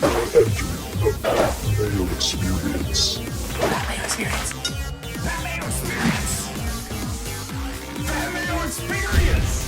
The Mayo Experience. That Mayo Experience. That Mayo Experience. That Mayo Experience.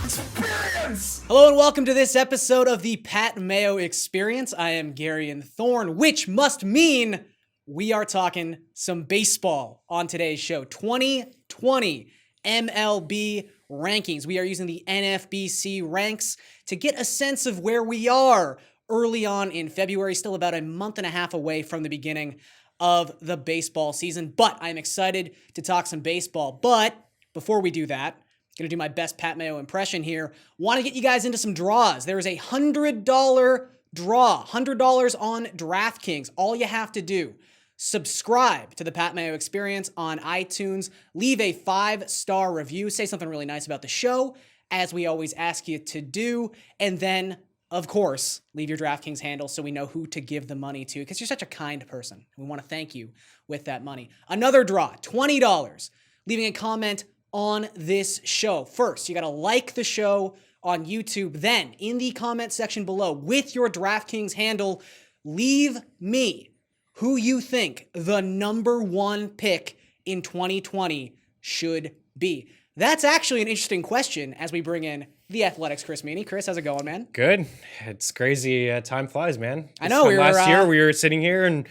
Experience. Hello and welcome to this episode of the Pat Mayo Experience. I am Garion Thorne, which must mean we are talking some baseball on today's show. 2020 MLB rankings. We are using the NFBC ranks to get a sense of where we are early on in February, still about a month and a half away from the beginning of the baseball season. But I'm excited to talk some baseball. But before we do that, going to do my best Pat Mayo impression here. Want to get you guys into some draws. There is a $100 draw, $100 on DraftKings. All you have to do, subscribe to the Pat Mayo Experience on iTunes, leave a 5-star review, say something really nice about the show, as we always ask you to do, and then, of course, leave your DraftKings handle so we know who to give the money to, because you're such a kind person. We want to thank you with that money. Another draw, $20, leaving a comment on this show. First, you got to like the show on YouTube. Then, in the comment section below, with your DraftKings handle, leave me who you think the number one pick in 2020 should be. That's actually an interesting question as we bring in the Athletics' Chris Meaney. Chris, how's it going, man? Good. It's crazy. Time flies, man. I know. Last year we were sitting here and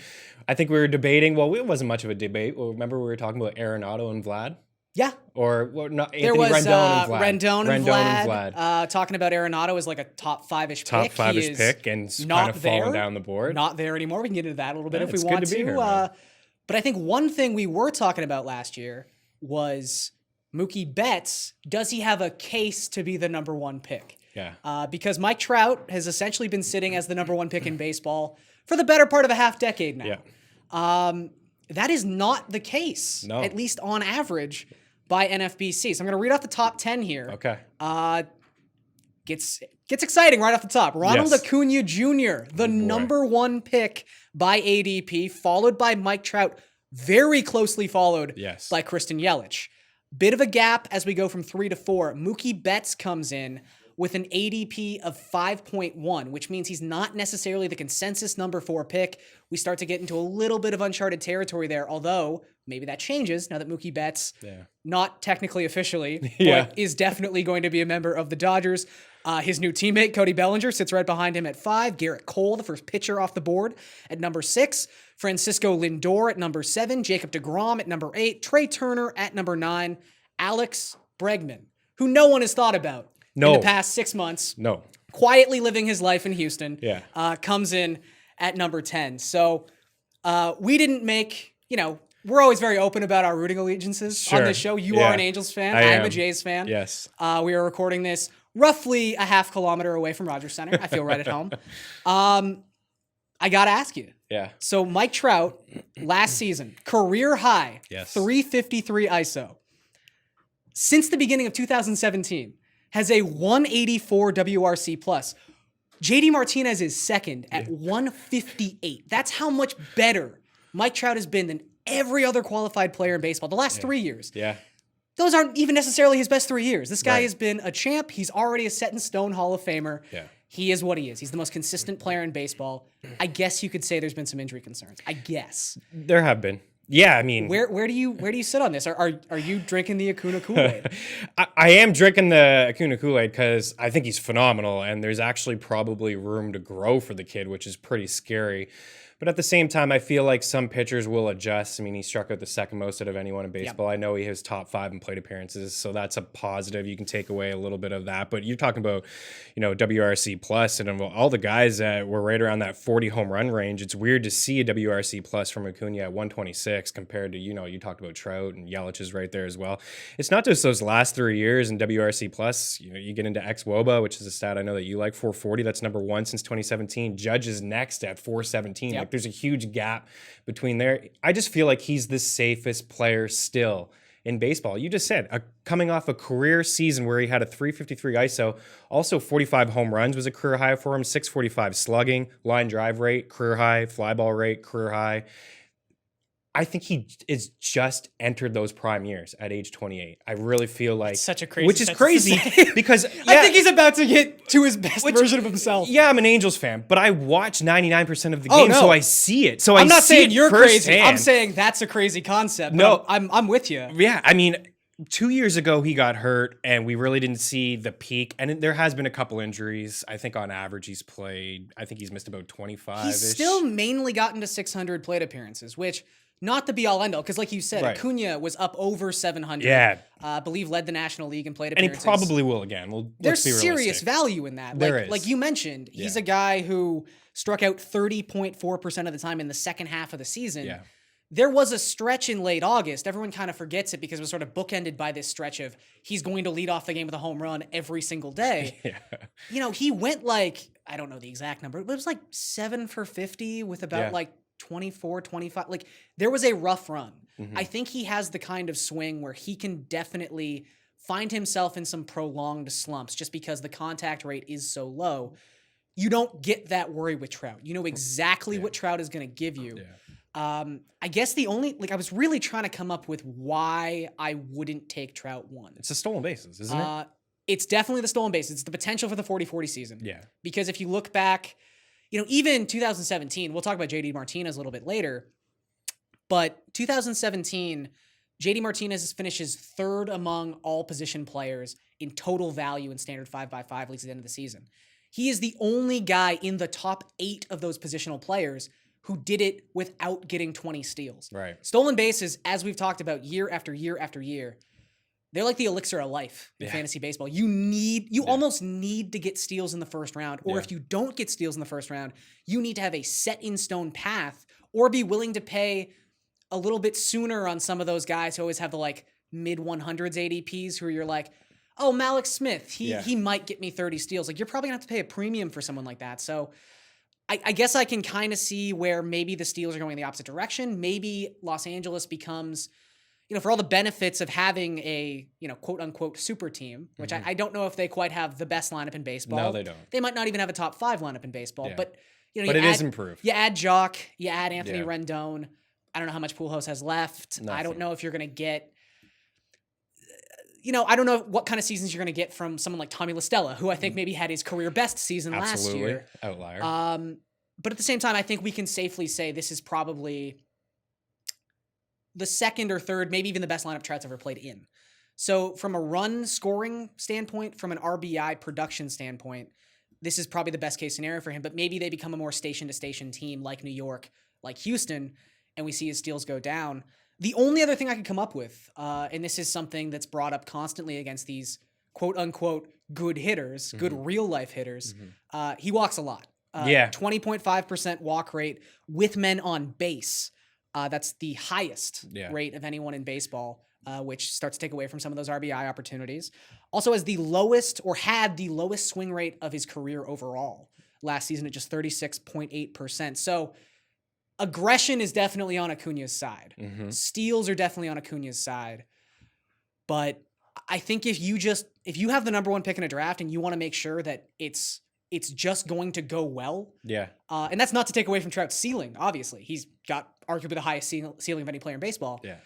I think we were debating. Well, it wasn't much of a debate. Well, remember we were talking about Arenado and Vlad? Yeah. Or well, not There Anthony was Rendon and Vlad. Talking about Arenado as like a top five-ish Top pick. five-ish pick and not kind of falling down the board. Not there anymore. We can get into that a little bit if we it's want good to be to. here, man. But I think one thing we were talking about last year was Mookie Betts. Does he have a case to be the number one pick? Yeah. Because Mike Trout has essentially been sitting as the number one pick in baseball for the better part of a half decade now. Yeah. That is not the case, No. at least on average, by NFBC. So I'm going to read off the top 10 here. Okay. Gets exciting right off the top. Ronald Yes. Acuna Jr., the number one pick by ADP, followed by Mike Trout, very closely followed Yes. by Kristen Yelich. Bit of a gap as we go from 3 to 4. Mookie Betts comes in with an ADP of 5.1, which means he's not necessarily the consensus number 4 pick. We start to get into a little bit of uncharted territory there, although maybe that changes now that Mookie Betts, not technically officially, but is definitely going to be a member of the Dodgers. His new teammate, Cody Bellinger, sits right behind him at 5. Garrett Cole, the first pitcher off the board, at number 6. Francisco Lindor at number 7. Jacob DeGrom at number 8. Trey Turner at number 9. Alex Bregman, who no one has thought about in the past 6 months. No. Quietly living his life in Houston. Yeah. Comes in at number 10. So we didn't make, we're always very open about our rooting allegiances on this show. You are an Angels fan. I'm a Jays fan. Yes. We are recording this roughly a half kilometer away from Rogers Center. I feel right at home. I got to ask you. Yeah. So Mike Trout, last season, career high, Yes. 353 ISO. Since the beginning of 2017, has a 184 WRC plus. JD Martinez is second at 158. That's how much better Mike Trout has been than every other qualified player in baseball the last 3 years. Yeah. Those aren't even necessarily his best 3 years. This guy has been a champ. He's already a set-in-stone Hall of Famer. Yeah. He is what he is. He's the most consistent player in baseball. I guess you could say there's been some injury concerns. I guess. There have been. Yeah, I mean, Where do you sit on this? Are you drinking the Acuna Kool-Aid? I am drinking the Acuna Kool-Aid because I think he's phenomenal, and there's actually probably room to grow for the kid, which is pretty scary. But at the same time, I feel like some pitchers will adjust. I mean, he struck out the second most out of anyone in baseball. I know he has top 5 in plate appearances, so that's a positive. You can take away a little bit of that. But you're talking about, WRC plus, and all the guys that were right around that 40 home run range. It's weird to see a WRC plus from Acuna at 126 compared to, you talked about Trout and Yelich is right there as well. It's not just those last 3 years in WRC plus. You get into xwOBA, which is a stat I know that you like, 440. That's number 1 since 2017. Judge is next at 417. Yep. There's a huge gap between there. I just feel like he's the safest player still in baseball. You just said, coming off a career season where he had a 353 ISO, also 45 home runs was a career high for him, 645 slugging, line drive rate, career high, fly ball rate, career high. I think he is just entered those prime years at age 28. I really feel like Such a crazy which is sentence to crazy say. because I think he's about to get to his best version of himself. Yeah, I'm an Angels fan, but I watch 99% of the Oh, game, no. so I see it. So I'm not see saying it you're crazy. firsthand. I'm saying that's a crazy concept. No. I'm with you. Yeah, I mean, 2 years ago he got hurt, and we really didn't see the peak. And there has been a couple injuries. I think on average he's played. I think he's missed about 25. He's still mainly gotten to 600 plate appearances, which not the be all end all, because like you said, Right. Acuna was up over 700. Yeah. I believe led the National League in plate and he appearances. probably will again. Well, There's let's be serious realistic. value in that. There is. Like you mentioned, he's Yeah. a guy who struck out 30.4% of the time in the second half of the season. Yeah. There was a stretch in late August. Everyone kind of forgets it because it was sort of bookended by this stretch of he's going to lead off the game with a home run every single day. Yeah. You know, he went like, I don't know the exact number, but it was like 7 for 50 with about Yeah. like 24, 25. Like there was a rough run. Mhm. I think he has the kind of swing where he can definitely find himself in some prolonged slumps just because the contact rate is so low. You don't get that worry with Trout. You know exactly what Trout is going to give you. Yeah. I guess the only, like I was really trying to come up with why I wouldn't take Trout one. It's the stolen bases, isn't it? It's definitely the stolen base. It's the potential for the 40-40 season. Yeah. Because if you look back, you know, even 2017, we'll talk about JD Martinez a little bit later, but 2017, JD Martinez finishes third among all position players in total value in standard 5x5 leagues at the end of the season. He is the only guy in the top 8 of those positional players who did it without getting 20 steals. Right. Stolen bases, as we've talked about year after year after year, they're like the elixir of life in fantasy baseball. You almost need to get steals in the first round, or if you don't get steals in the first round, you need to have a set in stone path or be willing to pay a little bit sooner on some of those guys who always have the like mid 100s ADPs who you're like, oh, Malik Smith, he might get me 30 steals. Like you're probably gonna have to pay a premium for someone like that. So I guess I can kind of see where maybe the Steelers are going the opposite direction. Maybe Los Angeles becomes, you know, for all the benefits of having a, you know, quote unquote super team, which I don't know if they quite have the best lineup in baseball. No, they don't. They might not even have a top 5 lineup in baseball, Yeah. but you know, But you it add, is improved. You add Jock, you add Anthony Yeah. Rendon. I don't know how much Pujols has left. I Nothing. don't know if you're going to get, you know, I don't know what kind of seasons you're going to get from someone like Tommy La Stella, who I think maybe had his career best season last year. Outlier. But at the same time, I think we can safely say this is probably the second or third, maybe even the best lineup Trout's ever played in. So from a run scoring standpoint, from an RBI production standpoint, this is probably the best case scenario for him. But maybe they become a more station-to-station team like New York, like Houston, and we see his steals go down. The only other thing I could come up with, and this is something that's brought up constantly against these quote-unquote good hitters, good real-life hitters, he walks a lot. 20.5% walk rate with men on base. That's the highest rate of anyone in baseball, which starts to take away from some of those RBI opportunities. Also has the lowest, or had the lowest swing rate of his career overall last season at just 36.8%. So aggression is definitely on Acuna's side. Steals are definitely on Acuna's side. But I think if you have the number 1 pick in a draft and you want to make sure that it's just going to go well. Yeah. And that's not to take away from Trout's ceiling, obviously. He's got arguably the highest ceiling of any player in baseball. Yeah.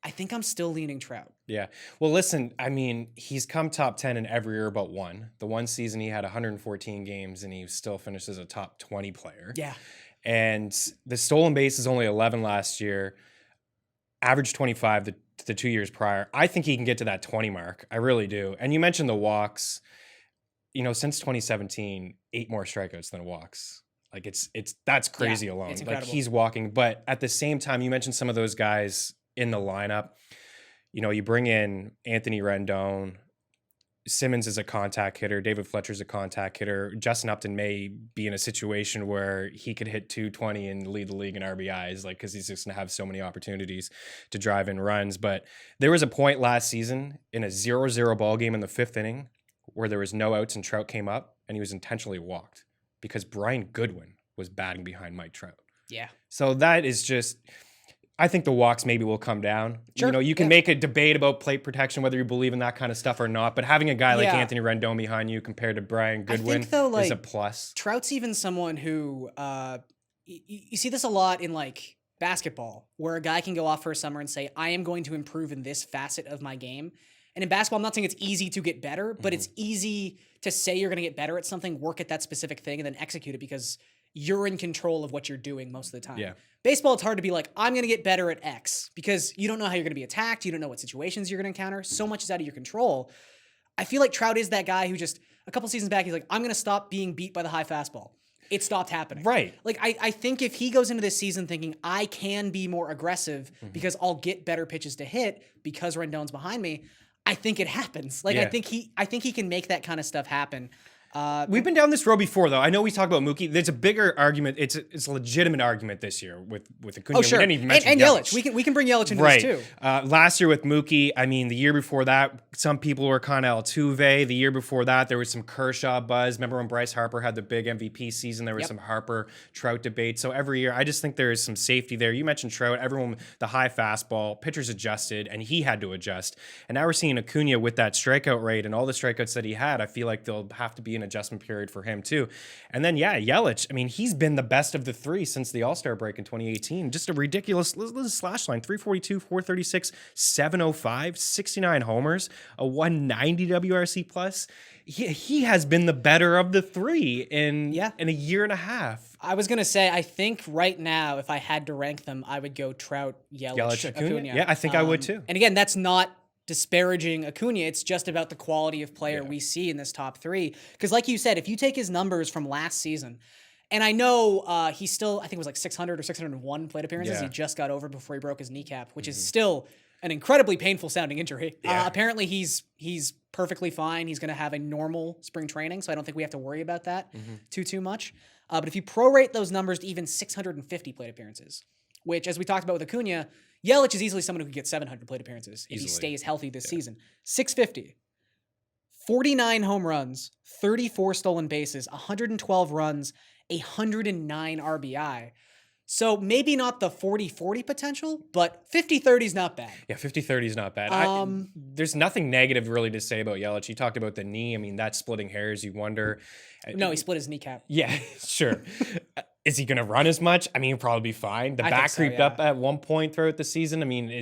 I think I'm still leaning Trout. Yeah. Well, listen, I mean, he's come top 10 in every year but one. The one season he had 114 games and he still finished as a top 20 player. Yeah. And the stolen base is only 11 last year, average 25 the 2 years prior. I think he can get to that 20 mark. I really do. And you mentioned the walks. You know, since 2017, 8 more strikeouts than walks. Like that's crazy alone. It's Like incredible. he's walking, but at the same time, you mentioned some of those guys in the lineup. You know, you bring in Anthony Rendon, Simmons is a contact hitter, David Fletcher's a contact hitter. Justin Upton may be in a situation where he could hit 220 and lead the league in RBIs, like because he's just gonna have so many opportunities to drive in runs. But there was a point last season in a 0-0 ball game in the 5th inning where there was no outs and Trout came up and he was intentionally walked because Brian Goodwin was batting behind Mike Trout. Yeah. So that is just, I think the walks maybe will come down. Sure. You know, you can make a debate about plate protection, whether you believe in that kind of stuff or not, but having a guy like Yeah. Anthony Rendon behind you compared to Brian Goodwin though, is a like, plus. Trout's even someone who, you see this a lot in like basketball, where a guy can go off for a summer and say, I am going to improve in this facet of my game. And in basketball, I'm not saying it's easy to get better, but it's easy to say you're going to get better at something, work at that specific thing, and then execute it because you're in control of what you're doing most of the time. Yeah. Baseball, it's hard to be like, I'm going to get better at X because you don't know how you're going to be attacked. You don't know what situations you're going to encounter. So much is out of your control. I feel like Trout is that guy who just a couple seasons back, he's like, I'm going to stop being beat by the high fastball. It stopped happening. Right. Like, I think if he goes into this season thinking, I can be more aggressive because I'll get better pitches to hit because Rendon's behind me, I think it happens. Like, Yeah. I think he can make that kind of stuff happen. We've been down this road before, though. I know we talked about Mookie. There's a bigger argument. It's a legitimate argument this year with Acuna. Oh, sure. We didn't even mention and Yelich. We can bring Yelich into right. this too. Last year with Mookie, I mean, the year before that, some people were kind of Altuve. The year before that, there was some Kershaw buzz. Remember when Bryce Harper had the big MVP season? There was some Harper Trout debate. So every year, I just think there is some safety there. You mentioned Trout. Everyone, the high fastball, pitchers adjusted, and he had to adjust. And now we're seeing Acuna with that strikeout rate and all the strikeouts that he had. I feel like there'll have to be an adjustment period for him too. And then, Yelich, I mean, he's been the best of the three since the All-Star break in 2018. Just a ridiculous slash line, 342, 436, 705, 69 homers, a 190 WRC plus. He has been the better of the three in a year and a half. I was going to say, I think right now, if I had to rank them, I would go Trout, Yelich, Acuna. Yeah, I think I would too. And again, that's not disparaging Acuna. It's just about the quality of player we see in this top three. Because like you said, if you take his numbers from last season, and I know he's still, I think it was like 600 or 601 plate appearances he just got over before he broke his kneecap, which is still an incredibly painful sounding injury. Apparently he's perfectly fine. He's going to have a normal spring training, so I don't think we have to worry about that too much. But if you prorate those numbers to even 650 plate appearances, which as we talked about with Acuna, Yelich is easily someone who could get 700 plate appearances if he stays healthy this season. 650, 49 home runs, 34 stolen bases, 112 runs, 109 RBI. So maybe not the 40-40 potential, but 50-30 is not bad. Yeah, 50-30 is not bad. There's nothing negative really to say about Yelich. You talked about the knee. I mean, that's splitting hairs. You wonder. No, he split his kneecap. Yeah, sure. Is he going to run as much? I mean, he'll probably be fine. The I back think so, creeped up at one point throughout the season. I mean,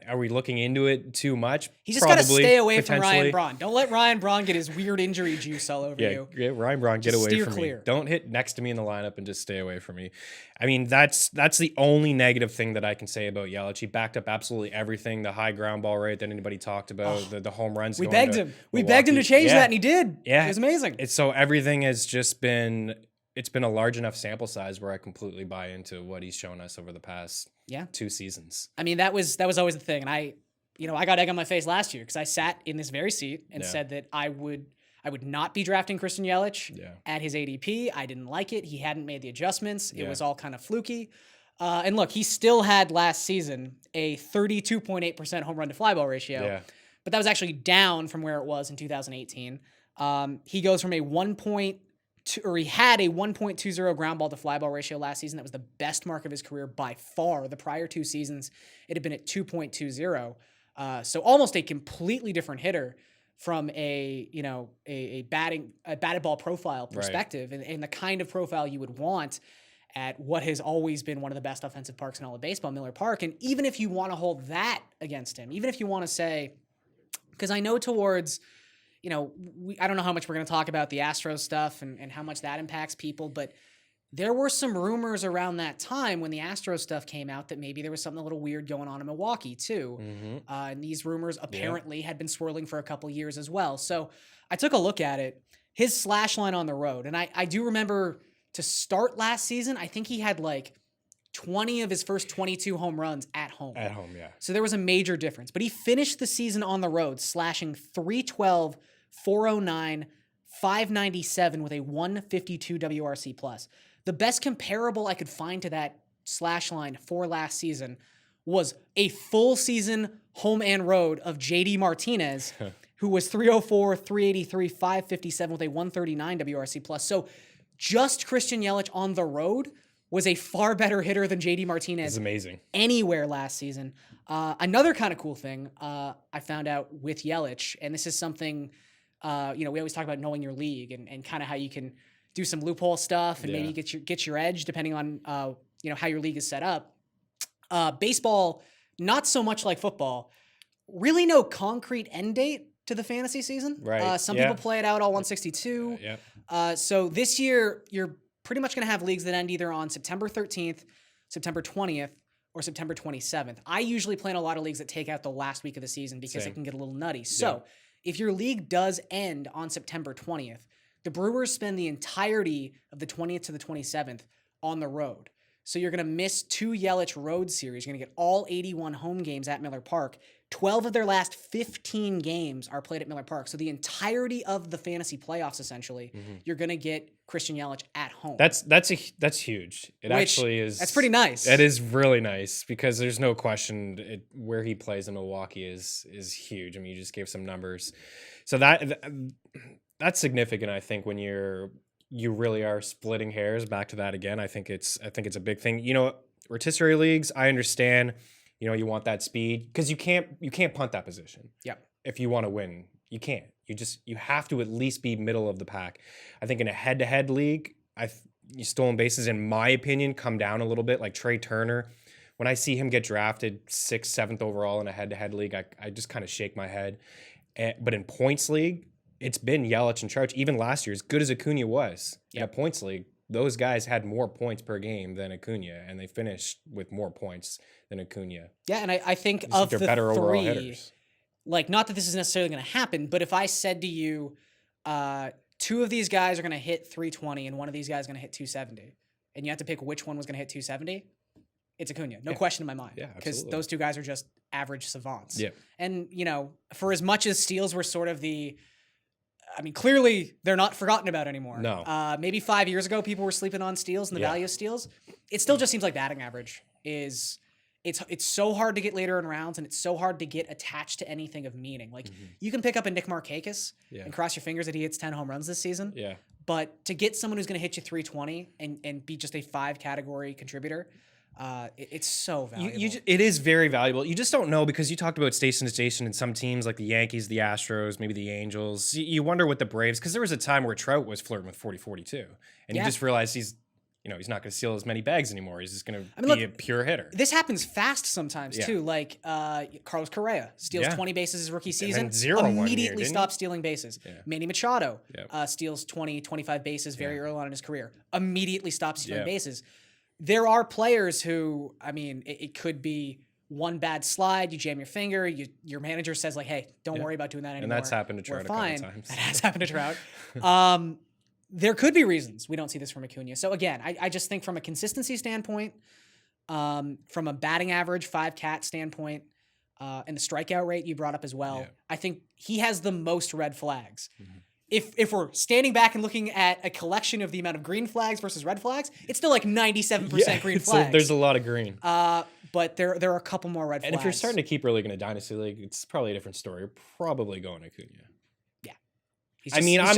are we looking into it too much? He just got to Probably, stay away from Ryan potentially. Braun. Don't let Ryan Braun get his weird injury juice all over you. Yeah, Ryan Braun, get Just away steer from clear. me. Don't hit next to me in the lineup and just stay away from me. I mean, that's the only negative thing that I can say about Yelich. He backed up absolutely everything. The high ground ball rate that anybody talked about, the home runs. We going begged to him. We begged him to Milwaukee. change that, and he did. Yeah. It was amazing. So everything has just been. It's been a large enough sample size where I completely buy into what he's shown us over the past 2 seasons. I mean, that was always the thing. And I got egg on my face last year because I sat in this very seat and said that I would not be drafting Christian Yelich at his ADP. I didn't like it. He hadn't made the adjustments. It was all kind of fluky. And look, he still had last season a 32.8% home run to fly ball ratio. Yeah. But that was actually down from where it was in 2018. He goes from he had a 1.20 ground ball to fly ball ratio last season. That was the best mark of his career by far. The prior 2 seasons, it had been at 2.20. So almost a completely different hitter from a batted ball profile perspective, and the kind of profile you would want at what has always been one of the best offensive parks in all of baseball, Miller Park. And even if you want to hold that against him, even if you want to say, because I know towards, I don't know how much we're going to talk about the Astros stuff and how much that impacts people, but there were some rumors around that time when the Astros stuff came out that maybe there was something a little weird going on in Milwaukee too. And these rumors apparently had been swirling for a couple years as well. So I took a look at it, his slash line on the road. And I do remember to start last season, I think he had like 20 of his first 22 home runs at home. At home, yeah. So there was a major difference. But he finished the season on the road, slashing 312, 409, 597 with a 152 WRC plus. The best comparable I could find to that slash line for last season was a full season home and road of JD Martinez, who was 304, 383, 557 with a 139 WRC plus. So just Christian Yelich on the road was a far better hitter than JD Martinez. It's amazing. Anywhere last season. Another kind of cool thing I found out with Yelich, and this is something, we always talk about knowing your league and kind of how you can do some loophole stuff and maybe get your edge depending on how your league is set up. Baseball, not so much like football, really no concrete end date to the fantasy season. Right. Some Yeah. people play it out all 162. Yeah. So this year, you're pretty much going to have leagues that end either on September 13th, September 20th, or September 27th. I usually play in a lot of leagues that take out the last week of the season because Same. it can get a little nutty. So if your league does end on September 20th, the Brewers spend the entirety of the 20th to the 27th on the road. So you're going to miss 2 Yelich road series. You're going to get all 81 home games at Miller Park. 12 of their last 15 games are played at Miller Park. So the entirety of the fantasy playoffs, essentially, you're going to get Christian Yelich at home. That's huge. It actually is. That's pretty nice. It is really nice because there's no question where he plays in Milwaukee is huge. I mean, you just gave some numbers, so that's significant. I think when you really are splitting hairs. Back to that again. I think it's a big thing. You know, rotisserie leagues. I understand. You know, you want that speed because you can't punt that position. Yeah. If you want to win, you can't. You have to at least be middle of the pack. I think in a head-to-head league, stolen bases, in my opinion, come down a little bit. Like Trey Turner, when I see him get drafted 6th, 7th overall in a head-to-head league, I just kind of shake my head. But in points league, it's been Yelich and Trout. Even last year, as good as Acuna was, points league, those guys had more points per game than Acuna, and they finished with more points than Acuna. Yeah, and I think of they're the better overall 3, hitters. like, not that this is necessarily going to happen, but if I said to you, 2 of these guys are going to hit 320 and one of these guys is going to hit 270, and you have to pick which one was going to hit 270, it's Acuna. No question in my mind. Yeah, because absolutely. those 2 guys are just average savants. Yeah. And, you know, for as much as steals were sort of clearly they're not forgotten about anymore. No. Maybe 5 years ago, people were sleeping on steals and the value of steals. It still just seems like batting average is... It's so hard to get later in rounds, and it's so hard to get attached to anything of meaning. Like, you can pick up a Nick Markakis and cross your fingers that he hits 10 home runs this season. Yeah. But to get someone who's going to hit you 320 and be just a 5-category contributor, it's so valuable. It is very valuable. You just don't know because you talked about station to station and some teams like the Yankees, the Astros, maybe the Angels. You wonder what the Braves, because there was a time where Trout was flirting with 40-42, and you just realize he's not going to steal as many bags anymore. He's just going to be a pure hitter. This happens fast sometimes too. Like Carlos Correa steals 20 bases his rookie season, and then 0 immediately year, stops stealing bases. Yeah. Manny Machado steals 20, 25 bases very early on in his career, immediately stops stealing bases. There are players who, I mean, it could be one bad slide, you jam your finger, your manager says like, hey, don't worry about doing that anymore. And that's happened to Trout a couple times. That has happened to Trout. There could be reasons we don't see this from Acuna. So again, I just think from a consistency standpoint, from a batting average 5-cat standpoint, and the strikeout rate you brought up as well, I think he has the most red flags. If we're standing back and looking at a collection of the amount of green flags versus red flags, it's still like 97% green flags. There's a lot of green. But there are a couple more red flags. And if you're starting to keep really in a dynasty league, it's probably a different story. You're probably going Acuna. Yeah.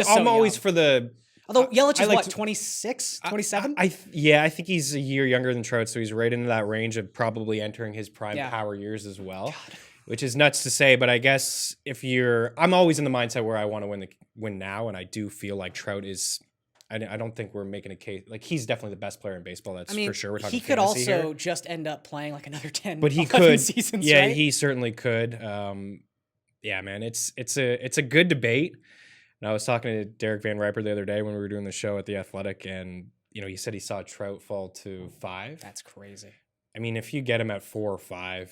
I'm always for the... Although Yelich is like 26, 27? I think he's a year younger than Trout, so he's right into that range of probably entering his prime power years as well, which is nuts to say. But I guess I'm always in the mindset where I want to win now, and I do feel like Trout is. I don't think we're making a case like he's definitely the best player in baseball. That's for sure. We're talking. He could fantasy also here. just end up playing like another 10. But he could. Seasons, yeah, right? he certainly could. Yeah, man, it's a good debate. And I was talking to Derek Van Riper the other day when we were doing the show at The Athletic, and he said he saw Trout fall to 5. That's crazy. I mean, if you get him at 4 or 5,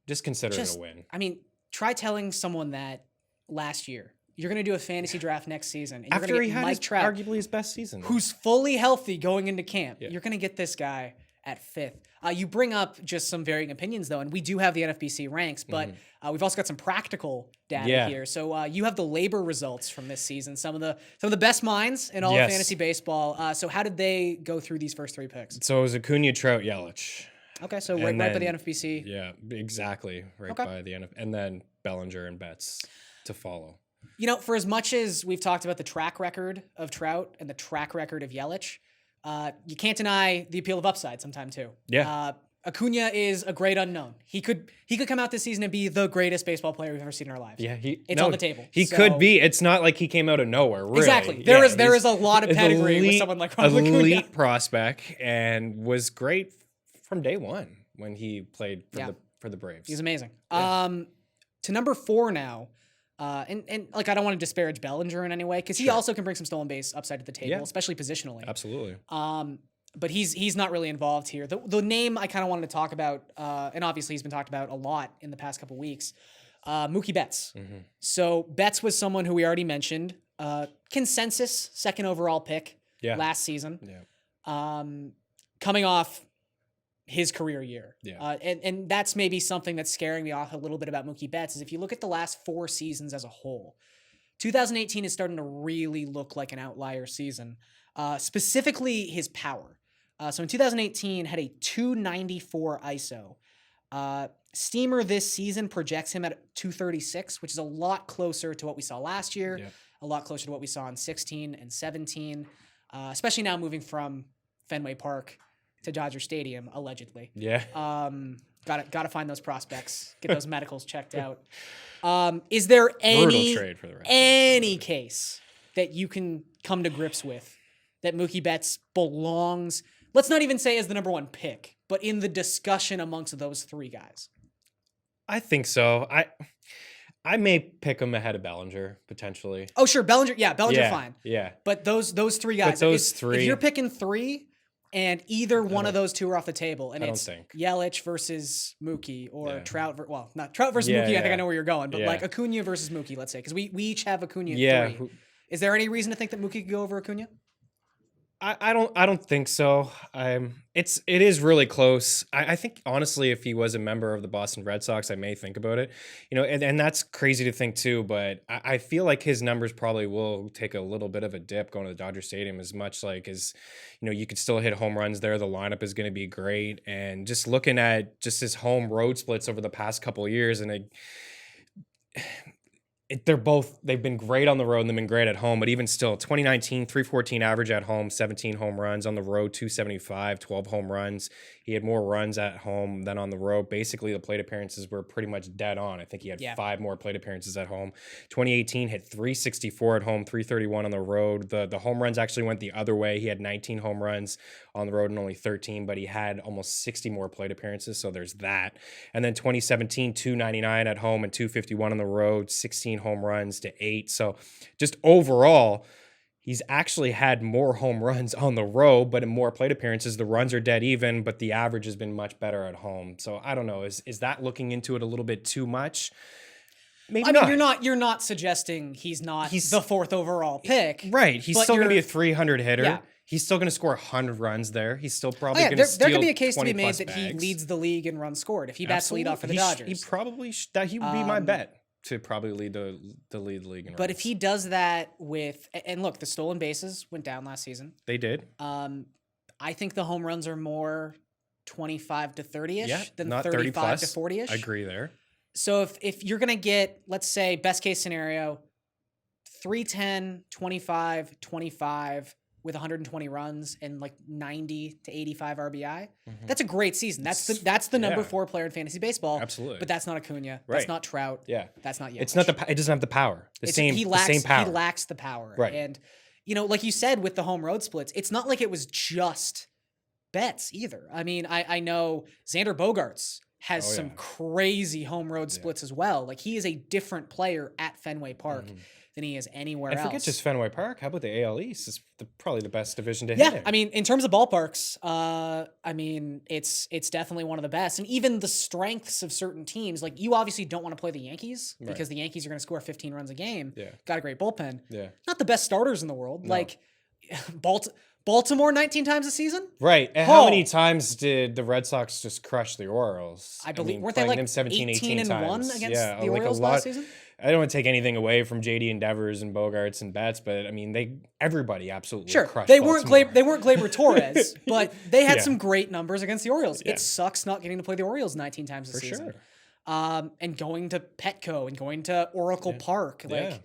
just consider it a win. I mean, try telling someone that last year you're going to do a fantasy draft next season, and After you're going he to get had Mike Trout, arguably his best season, who's fully healthy going into camp. You're going to get this guy at 5th. You bring up just some varying opinions, though, and we do have the NFBC ranks, but we've also got some practical data here. So you have the labor results from this season, some of the best minds in all of fantasy baseball. So how did they go through these first 3 picks? So it was Acuna, Trout, Yelich. Okay, so right by the NFBC. Yeah, exactly. Right by the NF, and then Bellinger and Betts to follow. For as much as we've talked about the track record of Trout and the track record of Yelich, you can't deny the appeal of upside sometime too. Yeah. Acuna is a great unknown. He could come out this season and be the greatest baseball player we've ever seen in our lives. Yeah, it's on the table. He could be. It's not like he came out of nowhere. Really. Exactly. There is a lot of pedigree with someone like Ronald Acuna. Elite prospect and was great from day one. when he played for the Braves. He's amazing. Yeah. To number 4 now. And like, I don't want to disparage Bellinger in any way, because he also can bring some stolen base upside to the table, especially positionally. Absolutely. But he's not really involved here. The name I kind of wanted to talk about, and obviously he's been talked about a lot in the past couple weeks, Mookie Betts. So Betts was someone who we already mentioned, consensus second overall pick last season. Coming off his career year. And that's maybe something that's scaring me off a little bit about Mookie Betts, is if you look at the last 4 seasons as a whole, 2018 is starting to really look like an outlier season, specifically his power. So in 2018 had a 294 ISO. Steamer this season projects him at 236, which is a lot closer to what we saw last year, a lot closer to what we saw in 16 and 17, especially now moving from Fenway Park to Dodger Stadium, allegedly. Gotta find those prospects, get those medicals checked out. Is there any case that you can come to grips with that Mookie Betts belongs, let's not even say as the number 1 pick, but in the discussion amongst those 3 guys? I think so. I may pick him ahead of Bellinger, potentially. Oh, sure. Bellinger fine. Yeah. But those 3 guys, if you're picking 3, and either one of those 2 are off the table, and it's Yelich versus Mookie, or Trout, not Trout versus Mookie, I think I know where you're going, but like Acuna versus Mookie, let's say, because we each have Acuna at 3. Is there any reason to think that Mookie could go over Acuna? I don't think so. It is really close. I think honestly, if he was a member of the Boston Red Sox, I may think about it. And that's crazy to think too. But I feel like his numbers probably will take a little bit of a dip going to the Dodger Stadium. As much like as you could still hit home runs there. The lineup is going to be great. And just looking at just his home road splits over the past couple of years, and they've been great on the road and they've been great at home, but even still, 2019, 314 average at home, 17 home runs on the road, 275, 12 home runs. He had more runs at home than on the road. Basically, the plate appearances were pretty much dead on. I think he had 5 more plate appearances at home. 2018 hit 364 at home, 331 on the road. The home runs actually went the other way. He had 19 home runs on the road and only 13, but he had almost 60 more plate appearances, so there's that. And then 2017, 299 at home and 251 on the road, 16 home runs to 8. So just overall, he's actually had more home runs on the road, but in more plate appearances. The runs are dead even, but the average has been much better at home. So I don't know. Is that looking into it a little bit too much? Maybe not. You're not suggesting he's the 4th overall pick. Right. He's still going to be a 300 hitter. Yeah. He's still going to score 100 runs there. He's still probably going to steal 20 plus bags. There could be a case to be made that he leads the league in runs scored if he bats leadoff for the Dodgers. He probably he would be my bet to probably lead the league in runs. But if he does that and look, the stolen bases went down last season. They did. I think the home runs are more 25 to 30-ish than not 35 to 40-ish. I agree there. So if you're going to get, let's say, best case scenario, 310, 25, 25 with 120 runs and like 90 to 85 RBI, that's a great season. That's the number 4 player in fantasy baseball. Absolutely. But that's not Acuna. That's not Trout. Yeah. That's not Yelich. It doesn't have the power. The same power. He lacks the power. Right. And like you said with the home road splits, it's not like it was just Betts either. I mean, I know Xander Bogaerts has some crazy home road splits as well. Like, he is a different player at Fenway Park than he is anywhere else. I forget just Fenway Park. How about the AL East? It's probably the best division to hit in. I mean, in terms of ballparks, it's definitely one of the best. And even the strengths of certain teams, like, you obviously don't want to play the Yankees because the Yankees are going to score 15 runs a game. Yeah. Got a great bullpen. Yeah. Not the best starters in the world. No. Like, Baltimore 19 times a season? Right. And how many times did the Red Sox just crush the Orioles? I believe, weren't they like 18 and times? 1 against the Orioles last season? I don't want to take anything away from JD Endeavors and Bogarts and Betts, but I mean, everybody absolutely crushed Baltimore. They weren't Gleyber Torres, but they had some great numbers against the Orioles. Yeah. It sucks not getting to play the Orioles 19 times a season. Sure. And going to Petco and going to Oracle Park. Like,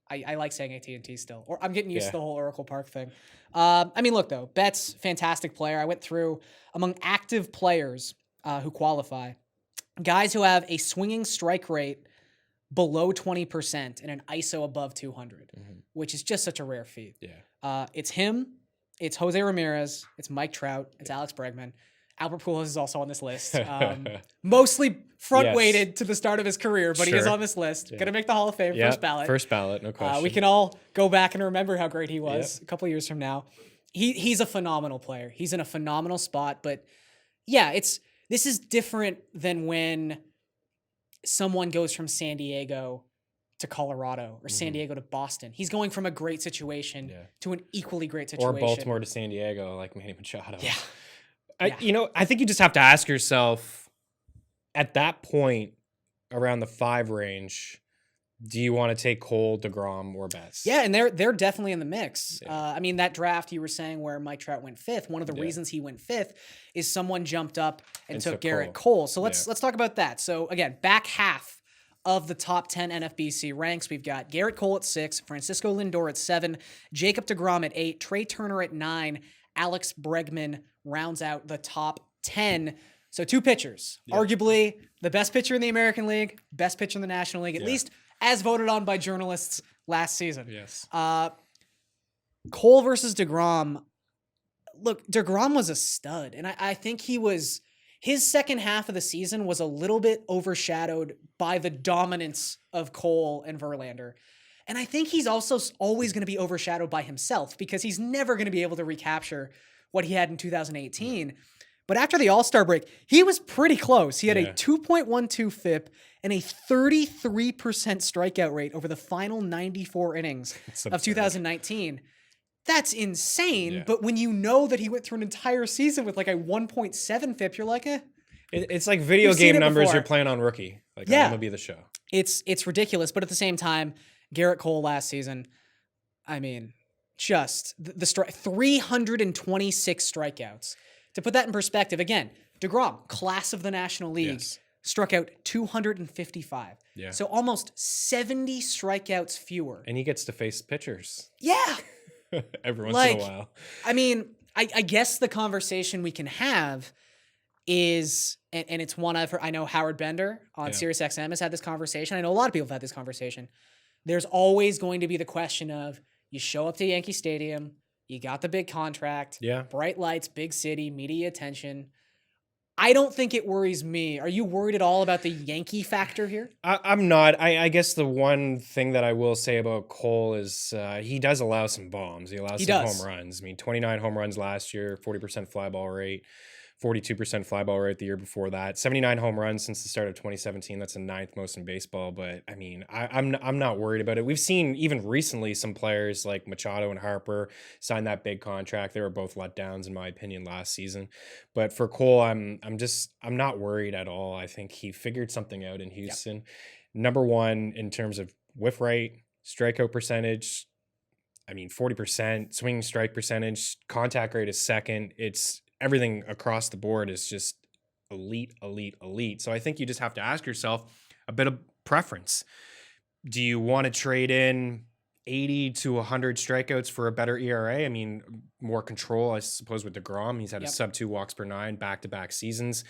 I like saying AT&T still. Or I'm getting used to the whole Oracle Park thing. I mean, look, though, Betts, fantastic player. I went through among active players who qualify, guys who have a swinging strike rate below 20% and an ISO above 200, which is just such a rare feat. Yeah. It's him, it's Jose Ramirez, it's Mike Trout, it's Alex Bregman. Albert Pujols is also on this list. Mostly front-weighted to the start of his career, but he is Sure. on this list. Gonna make the Hall of Fame, Yep, first ballot. First ballot, no question. We can all go back and remember how great he was a couple years from now. He's a phenomenal player. He's in a phenomenal spot, but yeah, this is different than when someone goes from San Diego to Colorado or San Diego to Boston. He's going from a great situation to an equally great situation. Or Baltimore to San Diego, like Manny Machado. Yeah. I think you just have to ask yourself at that point around the 5 range, do you want to take Cole, DeGrom, or Betts? Yeah, and they're definitely in the mix. Yeah. I mean, that draft you were saying where Mike Trout went 5th, one of the reasons he went 5th is someone jumped up and took Garrett Cole. So let's talk about that. So again, back half of the top 10 NFBC ranks, we've got Garrett Cole at 6, Francisco Lindor at 7, Jacob DeGrom at 8, Trey Turner at 9, Alex Bregman rounds out the top 10. So 2 pitchers, arguably the best pitcher in the American League, best pitcher in the National League, at least as voted on by journalists last season. Yes. Cole versus DeGrom. Look, DeGrom was a stud, and I think his second half of the season was a little bit overshadowed by the dominance of Cole and Verlander. And I think he's also always going to be overshadowed by himself because he's never going to be able to recapture what he had in 2018. But after the All-Star break, he was pretty close. He had a 2.12 FIP and a 33% strikeout rate over the final 94 innings of 2019. That's insane. Yeah. But when you know that he went through an entire season with like a 1.7 FIP, you're like, It's like video We've seen game it before. before. You're playing on rookie. Like, Yeah. I'm going to be the show. It's ridiculous. But at the same time, Garrett Cole last season, I mean, just the 326 strikeouts. To put that in perspective, again, DeGrom, class of the National League, struck out 255. Yeah. So almost 70 strikeouts fewer. And he gets to face pitchers Yeah. every once Like, in a while. I mean, I guess the conversation we can have is, and it's one I've heard, I know Howard Bender on SiriusXM has had this conversation. I know a lot of people have had this conversation. There's always going to be the question of, you show up to Yankee Stadium, you got the big contract, bright lights, big city, media attention. I don't think it worries me. Are you worried at all about the Yankee factor here? I'm not. I guess the one thing that I will say about Cole is he does allow some bombs. He allows some home runs. I mean, 29 home runs last year, 40% fly ball rate, 42% fly ball rate the year before that, 79 home runs since the start of 2017. That's the 9th most in baseball. But I mean, I'm not worried about it. We've seen even recently some players like Machado and Harper sign that big contract. They were both letdowns in my opinion last season. But for Cole, I'm not worried at all. I think he figured something out in Houston. Yep. Number one in terms of whiff rate, strikeout percentage. I mean, 40%, swinging strike percentage, contact rate is second. It's everything across the board is just elite. So I think you just have to ask yourself a bit of preference. Do you want to trade in 80 to 100 strikeouts for a better ERA? I mean, more control, I suppose, with DeGrom. He's had a sub 2 walks per 9 back-to-back seasons.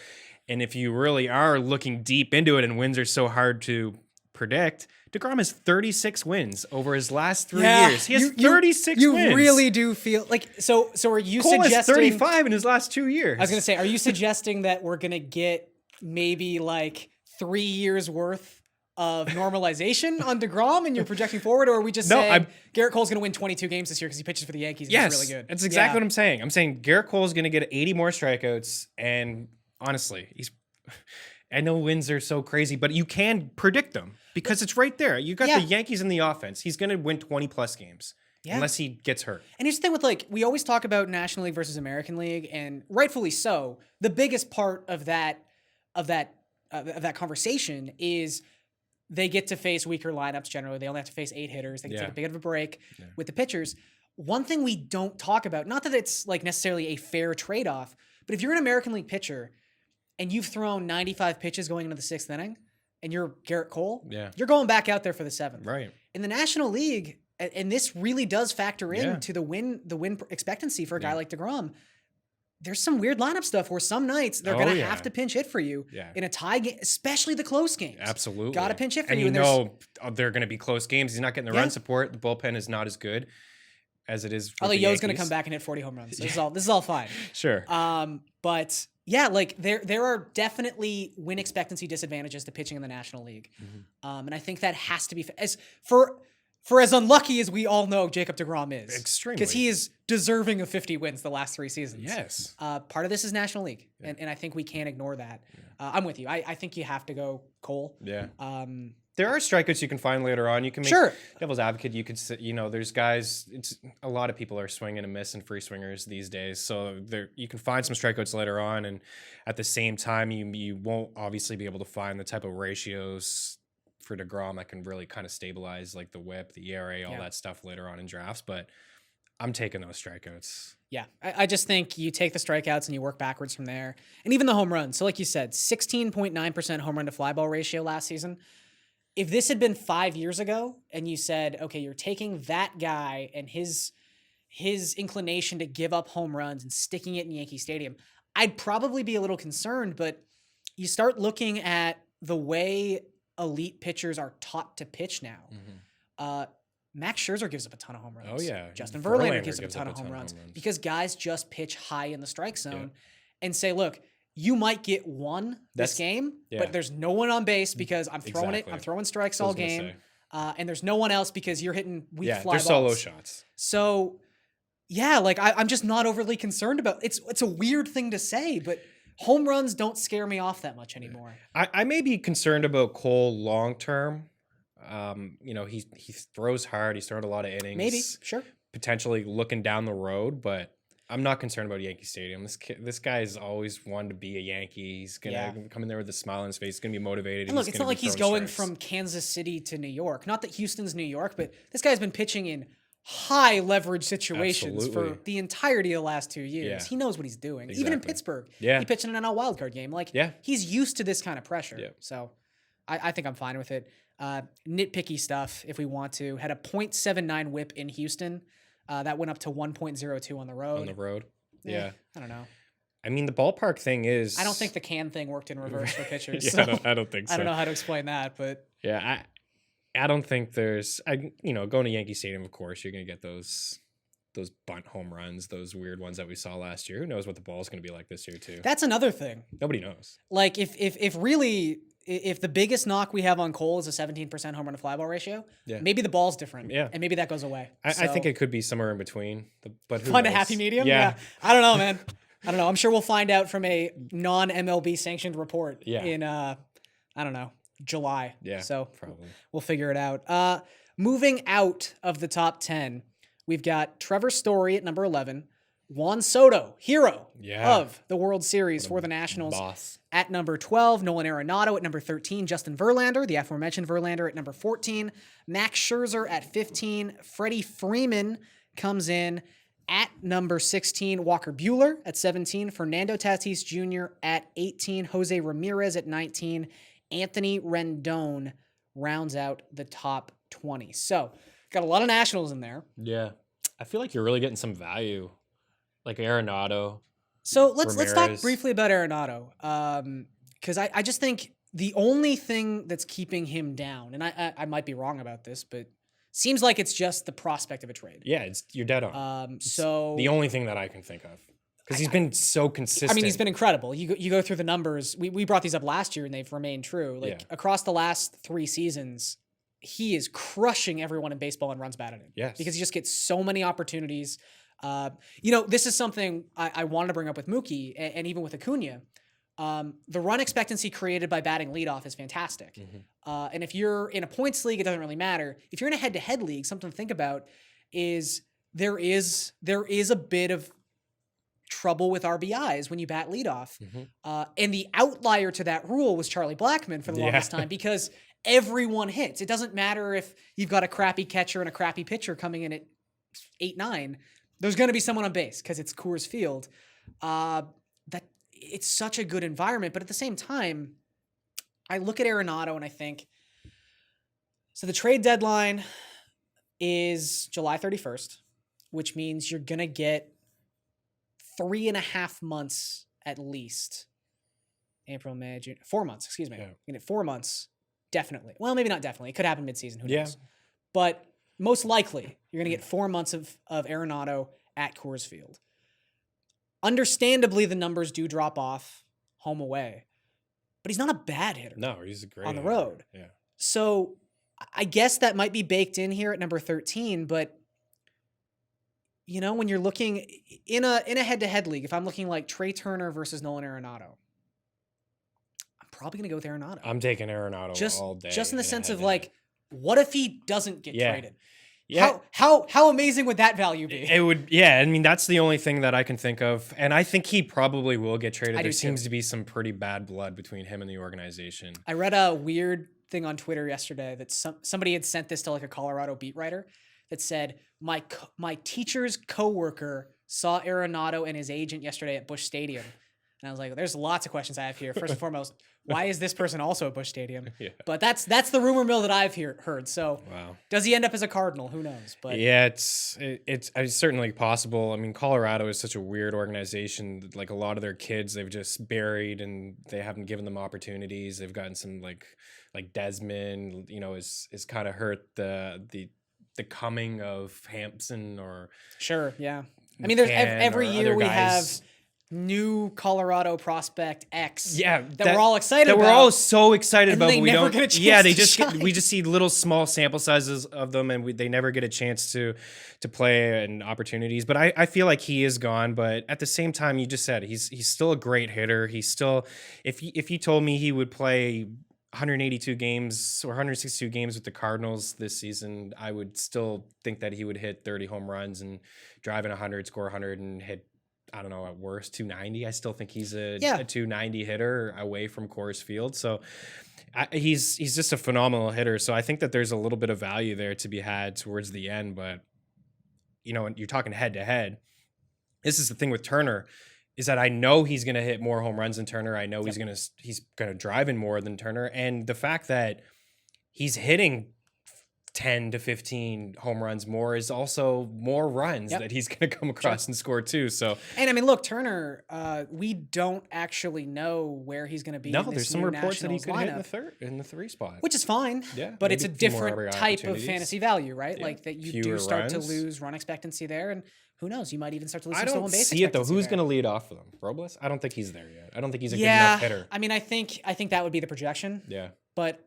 And if you really are looking deep into it and wins are so hard to predict, DeGrom has 36 wins over his last 3 years. He has 36 wins. You really do feel like so are you Cole suggesting has 35 in his last 2 years. I was going to say, are you suggesting that we're going to get maybe like 3 years worth of normalization on DeGrom and you're projecting forward, or are we just saying Garrett Cole's going to win 22 games this year because he pitches for the Yankees and he's really good? That's exactly what I'm saying. I'm saying Garrett Cole's going to get 80 more strikeouts, and honestly, I know wins are so crazy, but you can predict them because it's right there. You got the Yankees in the offense. He's going to win 20 plus games unless he gets hurt. And here's the thing with, like, we always talk about National League versus American League, and rightfully so. The biggest part of that conversation is they get to face weaker lineups generally. They only have to face 8 hitters. They can take a bit of a break with the pitchers. One thing we don't talk about, not that it's like necessarily a fair trade-off, but if you're an American League pitcher and you've thrown 95 pitches going into the 6th inning, and you're Garrett Cole, you're going back out there for the 7th. Right. In the National League, and this really does factor into the win expectancy for a guy like DeGrom, there's some weird lineup stuff where some nights they're going to have to pinch hit for you in a tie game, especially the close games. Absolutely. Got to pinch hit for and you. And you know they're going to be close games. He's not getting the run support. The bullpen is not as good as it is. Although Yo's going to come back and hit 40 home runs. So this is all fine. Sure. But yeah, like there are definitely win expectancy disadvantages to pitching in the National League, and I think that has to be for as unlucky as we all know Jacob DeGrom is, Extremely. because he is deserving of 50 wins the last 3 seasons. Yes. Part of this is National League, and I think we can't ignore that. I'm with you. I think you have to go Cole. Yeah. There are strikeouts you can find later on. You can make Sure. devil's advocate. You could, there's guys. It's a lot of people are swinging and missing free swingers these days. So you can find some strikeouts later on, and at the same time, you won't obviously be able to find the type of ratios for DeGrom that can really kind of stabilize like the WHIP, the ERA, all that stuff later on in drafts. But I'm taking those strikeouts. Yeah, I just think you take the strikeouts and you work backwards from there, and even the home runs. So like you said, 16.9% home run to fly ball ratio last season. If this had been 5 years ago and you said, okay, you're taking that guy and his inclination to give up home runs and sticking it in Yankee Stadium, I'd probably be a little concerned. But you start looking at the way elite pitchers are taught to pitch now. Max Scherzer gives up a ton of home runs. Oh, yeah. Justin Verlander gives up a ton of home runs because guys just pitch high in the strike zone and say, look, you might get one this game, but there's no one on base because I'm throwing it. I'm throwing strikes all game. And there's no one else because you're hitting weak fly balls. They're solo shots. So, yeah, like I'm just not overly concerned about it's a weird thing to say, but home runs don't scare me off that much anymore. I may be concerned about Cole long term. He throws hard. He's thrown a lot of innings. Maybe, sure. Potentially looking down the road, but I'm not concerned about Yankee Stadium. This guy's always wanted to be a Yankee. He's gonna come in there with a smile on his face. He's gonna be motivated. And look, it's not like he's going from Kansas City to New York. Not that Houston's New York, but this guy's been pitching in high leverage situations for the entirety of the last 2 years. He knows what he's doing. Exactly. Even in Pittsburgh, he pitched in an NL wildcard game. Like, he's used to this kind of pressure. So I think I'm fine with it. Nitpicky stuff, if we want to. Had a .79 whip in Houston. That went up to 1.02 on the road. Yeah. I don't know. I mean, the ballpark thing is... I don't think the can thing worked in reverse for pitchers. I don't think so. I don't know how to explain that, but... Yeah, I don't think there's... going to Yankee Stadium, of course, you're going to get those bunt home runs, those weird ones that we saw last year. Who knows what the ball's going to be like this year, too? That's another thing. Nobody knows. Like, if the biggest knock we have on Cole is a 17% home run to fly ball ratio, maybe the ball's different. Yeah. And maybe that goes away. I think it could be somewhere in between. But who find knows? A happy medium? Yeah. I don't know, man. I don't know. I'm sure we'll find out from a non-MLB sanctioned report in, July. Yeah, so probably. We'll figure it out. Moving out of the top 10, we've got Trevor Story at number 11. Juan Soto, hero of the World Series for the Nationals, at number 12. Nolan Arenado at number 13. Justin Verlander, the aforementioned Verlander, at number 14. Max Scherzer at 15. Freddie Freeman comes in at number 16. Walker Buehler at 17. Fernando Tatis Jr. at 18. Jose Ramirez at 19. Anthony Rendon rounds out the top 20. So, got a lot of Nationals in there. Yeah. I feel like you're really getting some value. Like Arenado. So let's talk briefly about Arenado, because I just think the only thing that's keeping him down, and I might be wrong about this, but seems like it's just the prospect of a trade. Yeah, you're dead on. So the only thing that I can think of, because he's been so consistent. I mean, he's been incredible. You go through the numbers. We brought these up last year, and they've remained true. Like across the last 3 seasons, he is crushing everyone in baseball in runs batted in. Yes, because he just gets so many opportunities. This is something I wanted to bring up with Mookie and even with Acuna. The run expectancy created by batting leadoff is fantastic. Mm-hmm. And if you're in a points league, it doesn't really matter. If you're in a head-to-head league, something to think about is there is a bit of trouble with RBIs when you bat leadoff. Mm-hmm. And the outlier to that rule was Charlie Blackmon for the longest time, because everyone hits. It doesn't matter if you've got a crappy catcher and a crappy pitcher coming in at 8-9. There's going to be someone on base because it's Coors Field. That it's such a good environment, but at the same time, I look at Arenado and I think, so the trade deadline is July 31st, which means you're going to get 3.5 months at least. April, May, June, 4 months, excuse me. Yeah. You're going to get 4 months, definitely. Well, maybe not definitely. It could happen midseason, who knows? But most likely, you're going to get 4 months of Arenado at Coors Field. Understandably, the numbers do drop off home away. But he's not a bad hitter. No, he's a great On the hitter. road. Yeah. So I guess that might be baked in here at number 13, but when you're looking in a head-to-head league, if I'm looking like Trey Turner versus Nolan Arenado, I'm probably going to go with Arenado. I'm taking Arenado all day. Just in the sense of head-to-head. what if he doesn't get traded? Yeah. How amazing would that value be? It would, yeah. I mean, that's the only thing that I can think of, and I think he probably will get traded. I do There too. seems to be some pretty bad blood between him and the organization. I read a weird thing on Twitter yesterday that somebody had sent this to like a Colorado beat writer that said, my teacher's coworker saw Arenado and his agent yesterday at Busch Stadium. And I was like, there's lots of questions I have here. First and foremost, why is this person also at Busch Stadium? Yeah. But that's the rumor mill that I've heard. So Wow. Does he end up as a Cardinal? Who knows? But Yeah, it's certainly possible. I mean, Colorado is such a weird organization. Like a lot of their kids, they've just buried and they haven't given them opportunities. They've gotten some like Desmond, is kind of hurt the coming of Hampson or sure, yeah. I mean, there's every or year other we have guys. new Colorado prospect X. Yeah, that we're all excited that about. we're all so excited and about. they But we never don't get a chance Yeah, they to just shine. we just see little small sample sizes of them, and they never get a chance to play and opportunities. But I feel like he is gone. But at the same time, you just said he's still a great hitter. He's still if you told me he would play 182 games or 162 games with the Cardinals this season, I would still think that he would hit 30 home runs and drive in 100, score 100, and hit, I don't know, at worst 290. I still think he's a 290 hitter away from Coors Field. So he's just a phenomenal hitter. So I think that there's a little bit of value there to be had towards the end. But you're talking head to head. This is the thing with Turner, is that I know he's going to hit more home runs than Turner. I know he's going to drive in more than Turner. And the fact that he's hitting 10 to 15 home runs more is also more runs that he's going to come across and score too. So, and I mean, look, Turner, we don't actually know where he's going to be. no, in this there's some new reports that he Nationals could hit lineup, in the 3 spot, which is fine. Yeah, but it's a maybe a few more different type of opportunities. fantasy value, right? Yeah. Like that you Fewer do start runs. to lose run expectancy there, and who knows, you might even start to lose I some don't stolen base see it though. expectancy Who's there. going to lead off for them? Robles? I don't think he's there yet. I don't think he's a good Yeah, enough hitter. I mean, I think that would be the projection. Yeah. But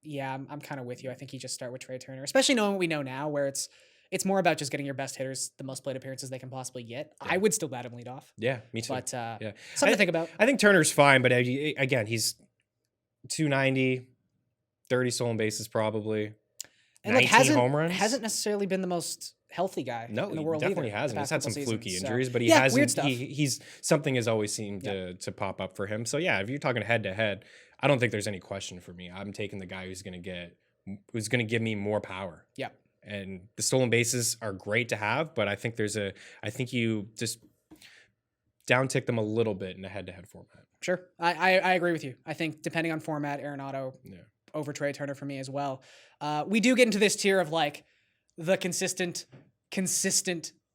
yeah, I'm kind of with you. I think you just start with Trey Turner, especially knowing what we know now, where it's more about just getting your best hitters the most plate appearances they can possibly get. I would still bat him lead off. Yeah, me too. But yeah, something to think about. I think Turner's fine, but again, he's 290, 30 stolen bases probably. And like 19 home runs. hasn't necessarily been the most healthy guy No, in the he world definitely either, hasn't. the He's past had some couple fluky seasons, injuries, so. but he Yeah, hasn't. weird stuff. He's something has always seemed to pop up for him. So yeah, if you're talking head to head, I don't think there's any question for me. I'm taking the guy who's going to give me more power. Yeah. And the stolen bases are great to have, but I think I think you just downtick them a little bit in a head-to-head format. Sure. I agree with you. I think depending on format, Arenado over Trey Turner for me as well. We do get into this tier of like the consistent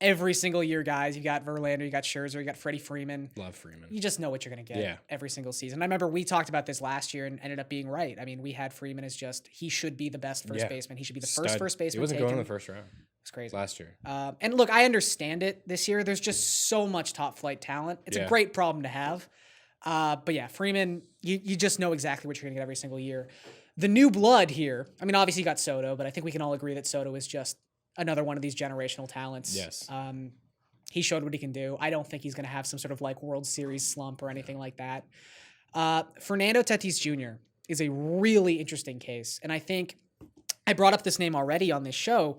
every single year guys. You got Verlander, you got Scherzer, you got Freddie Freeman. Love Freeman. You just know what you're going to get every single season. I remember we talked about this last year and ended up being right. I mean, we had Freeman as he should be the best first baseman. He should be the first baseman. He wasn't taken. going in the first round. It's crazy. Last year. And look, I understand it this year. There's just so much top flight talent. It's a great problem to have. But yeah, Freeman, you just know exactly what you're going to get every single year. The new blood here, I mean, obviously you got Soto, but I think we can all agree that Soto is just another one of these generational talents. Yes. He showed what he can do. I don't think he's going to have some sort of like World Series slump or anything like that. Fernando Tatis Jr. is a really interesting case. And I think I brought up this name already on this show.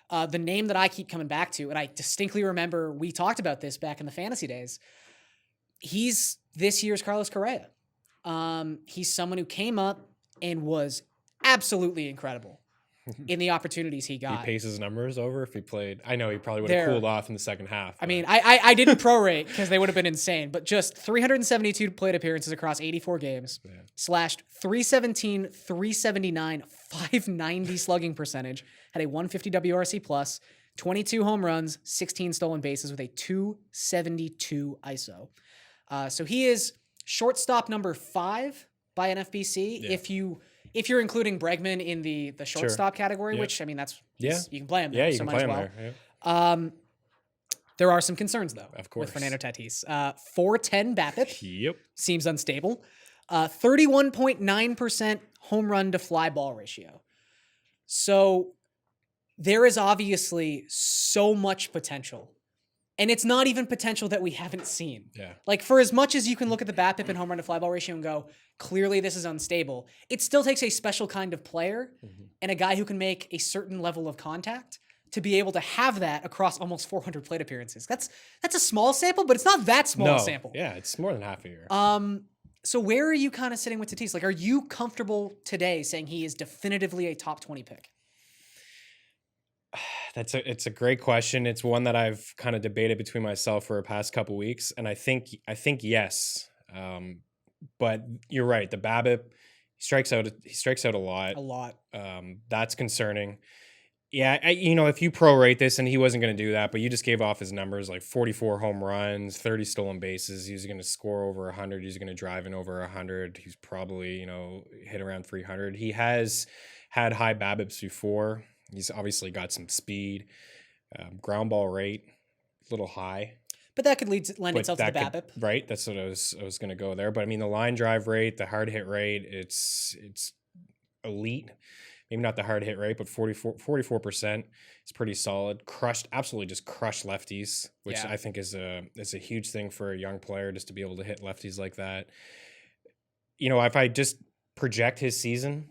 The name that I keep coming back to, and I distinctly remember we talked about this back in the fantasy days. He's this year's Carlos Correa. He's someone who came up and was absolutely incredible in the opportunities he got. He paces numbers over if he played. I know he probably would have cooled off in the second half. I mean, I didn't prorate because they would have been insane, but just 372 plate appearances across 84 games, slashed 317, 379, 590 slugging percentage, had a 150 WRC plus, 22 home runs, 16 stolen bases with a 272 ISO. So he is shortstop number 5 by an FBC. If you're including Bregman in the shortstop category, which I mean you can play him there you so can might play as him well. there. Yeah. There are some concerns, though, Of course. with Fernando Tatis. 410 BABIP Yep. seems unstable. 31.9% home run to fly ball ratio. So there is obviously so much potential. And it's not even potential that we haven't seen. Yeah. Like, for as much as you can look at the BABIP and home run to fly ball ratio and go, clearly this is unstable, it still takes a special kind of player and a guy who can make a certain level of contact to be able to have that across almost 400 plate appearances. That's a small sample, but it's not that small a sample. Yeah, it's more than half a year. So where are you kind of sitting with Tatis? Like, are you comfortable today saying he is definitively a top 20 pick? It's a great question. It's one that I've kind of debated between myself for the past couple weeks, and I think yes. But you're right. The BABIP, he strikes out a lot. A lot. That's concerning. Yeah, if you prorate this, and he wasn't going to do that, but you just gave off his numbers, like 44 home runs, 30 stolen bases. He's going to score over 100. He's going to drive in over 100. He's probably, hit around 300. He has had high BABIPs before. He's obviously got some speed. Ground ball rate, a little high. But that could lend itself to the that BABIP. Right, that's what I was going to go there. But I mean, the line drive rate, the hard hit rate, it's elite. Maybe not the hard hit rate, but 44% is pretty solid. Absolutely just crushed lefties, which Yeah. I think is a huge thing for a young player, just to be able to hit lefties like that. If I just project his season,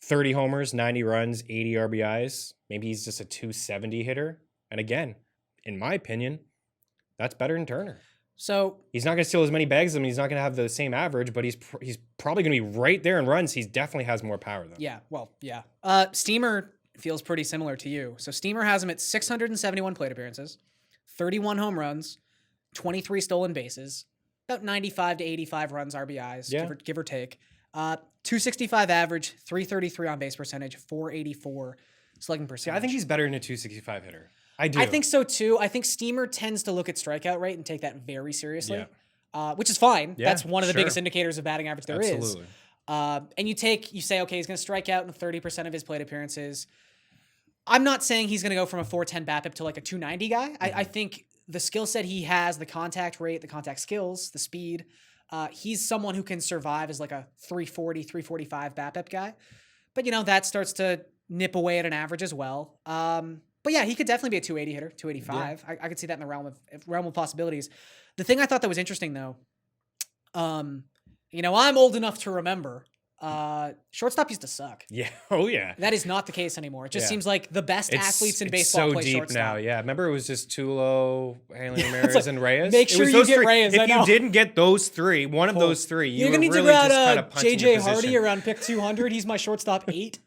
30 homers, 90 runs, 80 RBIs, maybe he's just a 270 hitter. And again, in my opinion, that's better than Turner. So He's not going to steal as many bags. I mean, he's not going to have the same average, but he's probably going to be right there in runs. He definitely has more power though. yeah, Steamer feels pretty similar to you. So Steamer has him at 671 plate appearances, 31 home runs, 23 stolen bases, about 95 to 85 runs RBIs, Yeah. give or take. 265 average, 333 on base percentage, 484 slugging percentage. See, I think he's better than a 265 hitter. I do. I think so too. I think Steamer tends to look at strikeout rate and take that very seriously, Yeah. which is fine. Yeah, That's one of the sure. biggest indicators of batting average there is. Absolutely. And you say, okay, he's going to strike out in 30% of his plate appearances. I'm not saying he's going to go from a 410 BABIP to like a 290 guy. I think the skill set he has, the contact rate, the contact skills, the speed, he's someone who can survive as like a 340, 345 BABIP guy. But, that starts to nip away at an average as well. But yeah, he could definitely be a 280 hitter, 285. Yeah. I could see that in the realm of possibilities. The thing I thought that was interesting though, I'm old enough to remember shortstop used to suck. Yeah. Oh yeah. That is not the case anymore. It just Yeah. seems like the best athletes in baseball so play deep shortstop. now. Yeah. Remember it was just Tulo, Hanley Ramirez, and Reyes. Make It sure was you those get three. Reyes, I If know. you didn't get those three, one of those three, You're were gonna need really to grab just kind of punching JJ your Hardy position. around pick 200. He's my shortstop 8.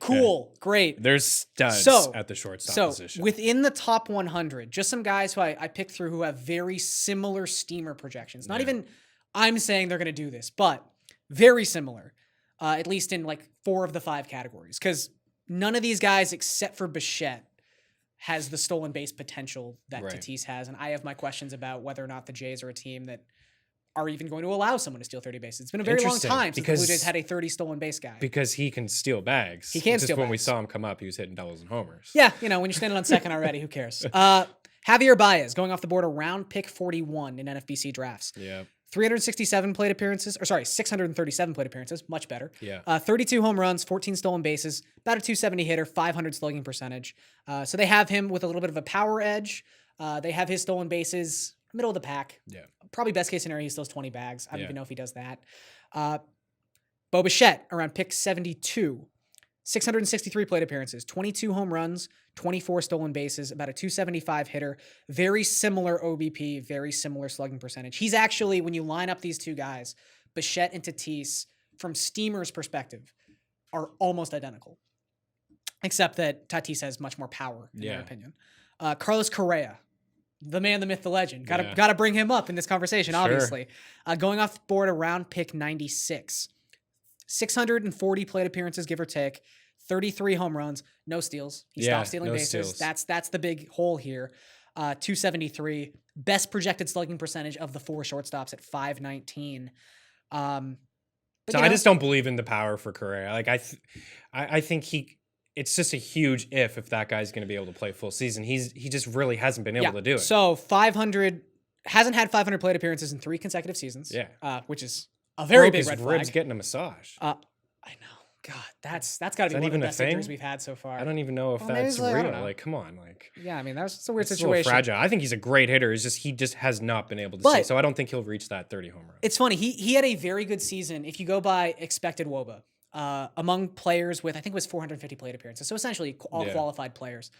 Cool, great. There's studs at the shortstop So position. within the top 100, just some guys who I picked through who have very similar Steamer projections. Not even I'm saying they're going to do this, but very similar, at least in like 4 of the 5 categories. Because none of these guys, except for Bichette, has the stolen base potential that Right. Tatis has. And I have my questions about whether or not the Jays are a team that are even going to allow someone to steal 30 bases. It's been a very long Interesting, time since the Blue because- Jays had a 30 stolen base guy. because he can steal bags. He can Just steal when we bags. saw him come up, he was hitting doubles and homers. Yeah, when you're standing on second already, who cares? Javier Baez going off the board around pick 41 in NFBC drafts. Yeah. 637 plate appearances, much better. Yeah. 32 home runs, 14 stolen bases, about a 270 hitter, 500 slugging percentage. So they have him with a little bit of a power edge. They have his stolen bases middle of the pack. Yeah. Probably best case scenario, he steals 20 bags. I don't Yeah. even know if he does that. Bo Bichette around pick 72. 663 plate appearances, 22 home runs, 24 stolen bases, about a 275 hitter, very similar OBP, very similar slugging percentage. He's actually, when you line up these two guys, Bichette and Tatis, from Steamer's perspective, are almost identical, except that Tatis has much more power, in their opinion. Carlos Correa, the man, the myth, the legend. Gotta bring him up in this conversation, Sure. obviously. Going off the board around pick 96. 640 plate appearances, give or take, 33 home runs, no steals. He stopped stealing no bases. steals. That's the big hole here. 273, best projected slugging percentage of the 4 shortstops at 519. But So I just don't believe in the power for Correa. Like I think it's just a huge if that guy's going to be able to play full season. He just really hasn't been able to do it. So 500 hasn't had 500 plate appearances in 3 consecutive seasons. Yeah. Which is a very Broke big red his flag. ribs getting a massage. I know. God, that's got to be that one of even the a best thing? injuries we've had so far. I don't even know if Well, maybe that's it's like, I don't real. know. Like, come on, like. Yeah, I mean, that's a weird It's a little situation. fragile. I think he's a great hitter. It's just he just has not been able to But- see. So I don't think he'll reach that 30 home run. It's funny. He had a very good season. If you go by expected WOBA, among players with, I think it was 450 plate appearances. So essentially all Yeah. qualified players.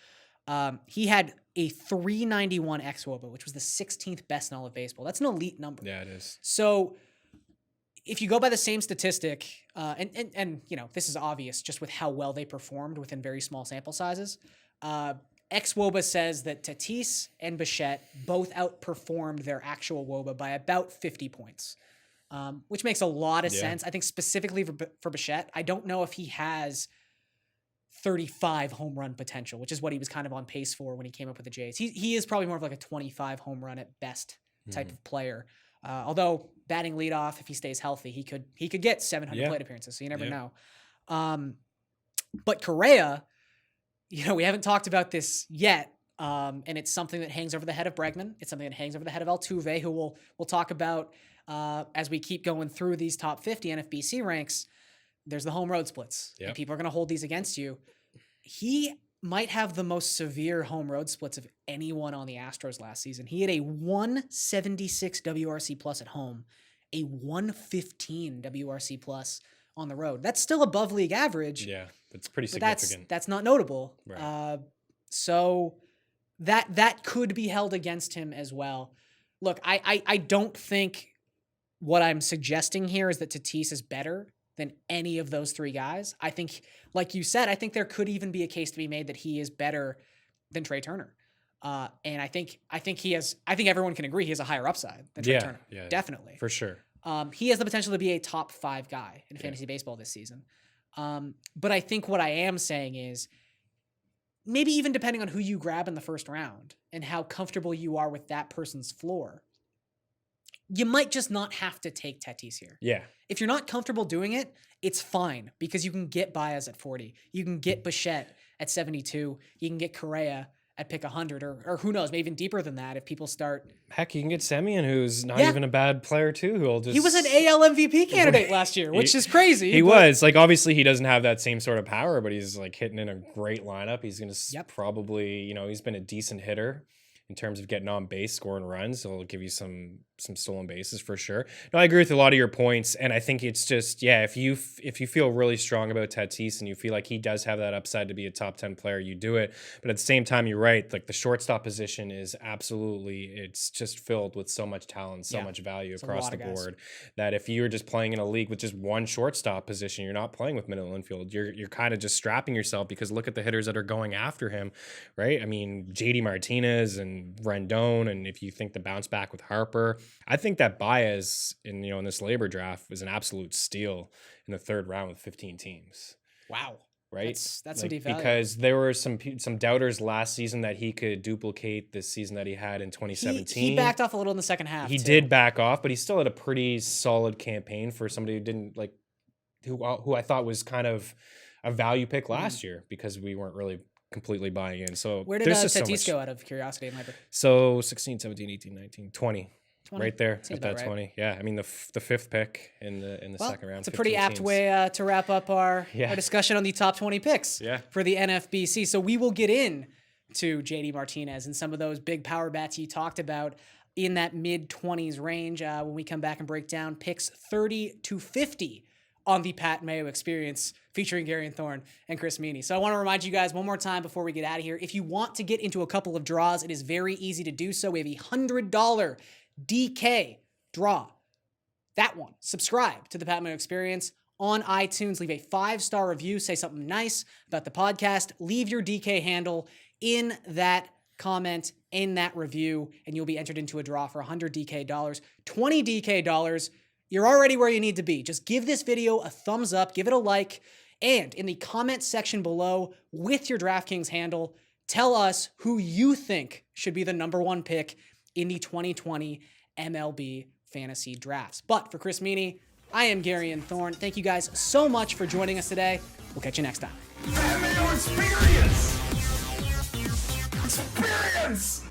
He had a 391 xWOBA, which was the 16th best in all of baseball. That's an elite number. Yeah, it is. So if you go by the same statistic, and you know, this is obvious just with how well they performed within very small sample sizes. xWOBA says that Tatis and Bichette both outperformed their actual WOBA by about 50 points, which makes a lot of sense. I think specifically for Bichette, I don't know if he has 35 home run potential, which is what he was kind of on pace for when he came up with the Jays. He is probably more of like a 25 home run at best type of player. Although batting leadoff, if he stays healthy, he could get 700 plate appearances. So you never know. But Correa, you know, we haven't talked about this yet. And it's something that hangs over the head of Bregman. It's something that hangs over the head of Altuve, who we'll talk about as we keep going through these top 50 NFBC ranks. There's the home road splits. And people are going to hold these against you. He might have the most severe home road splits of anyone on the Astros last season. He had a 176 WRC plus at home, a 115 WRC plus on the road. That's still above league average. Yeah, that's pretty But significant. that's not notable. Right. So that could be held against him as well. Look, I don't think what I'm suggesting here is that Tatis is better than any of those 3 guys. I think, like you said, I think there could even be a case to be made that he is better than Trey Turner. And I think everyone can agree he has a higher upside than Trey Turner. Yeah, Definitely. for sure. He has the potential to be a top 5 guy in fantasy baseball this season. But I think what I am saying is maybe even depending on who you grab in the first round and how comfortable you are with that person's floor, you might just not have to take Tatis here. Yeah. If you're not comfortable doing it, it's fine because you can get Baez at 40. You can get Bichette at 72. You can get Correa at pick 100 or who knows, maybe even deeper than that if people start. Heck, you can get Semyon, who's not even a bad player too, who'll just. He was an AL MVP candidate last year, which is crazy. He was. Like, obviously he doesn't have that same sort of power, but he's like hitting in a great lineup. He's going to probably, you know, he's been a decent hitter in terms of getting on base, scoring runs. So he'll give you some stolen bases for sure. No, I agree with a lot of your points. And I think it's just, if you feel really strong about Tatis and you feel like he does have that upside to be a top 10 player, you do it. But at the same time, you're right. Like the shortstop position is absolutely, it's just filled with so much talent, so much value across the board that if you're just playing in a league with just one shortstop position, you're not playing with middle infield. You're kind of just strapping yourself because look at the hitters that are going after him, right? I mean, JD Martinez and Rendon, and if you think the bounce back with Harper, I think that Baez in this labor draft was an absolute steal in the 3rd round with 15 teams. Wow. Right? That's like, some deep value. Because there were some doubters last season that he could duplicate this season that he had in 2017. He backed off a little in the second half. He did back off, but he still had a pretty solid campaign for somebody who didn't who I thought was kind of a value pick last year because we weren't really completely buying in. So where did Tatis go out of curiosity in labor? So 16, 17, 18, 19, 20. 20? Right there Seems at that about 20. Yeah, I mean the 5th pick in the second round. It's a pretty 15 apt teams. way to wrap up our discussion on the top 20 picks for the NFBC. So we will get in to JD Martinez and some of those big power bats you talked about in that mid-20s range when we come back and break down picks 30 to 50 on the Pat Mayo Experience featuring Garion, Thorne, and Chris Meaney. So I want to remind you guys one more time before we get out of here, if you want to get into a couple of draws, it is very easy to do so. We have a $100 DK draw. That one. Subscribe to the Pat Mayo Experience on iTunes. Leave a 5-star review. Say something nice about the podcast. Leave your DK handle in that comment, in that review, and you'll be entered into a draw for $100 DK dollars. $20 DK dollars. You're already where you need to be. Just give this video a thumbs up, give it a like, and in the comment section below with your DraftKings handle, tell us who you think should be the number 1 pick in the 2020 MLB fantasy drafts. But for Chris Meaney, I am Garion Thorne. Thank you guys so much for joining us today. We'll catch you next time. experience! Experience!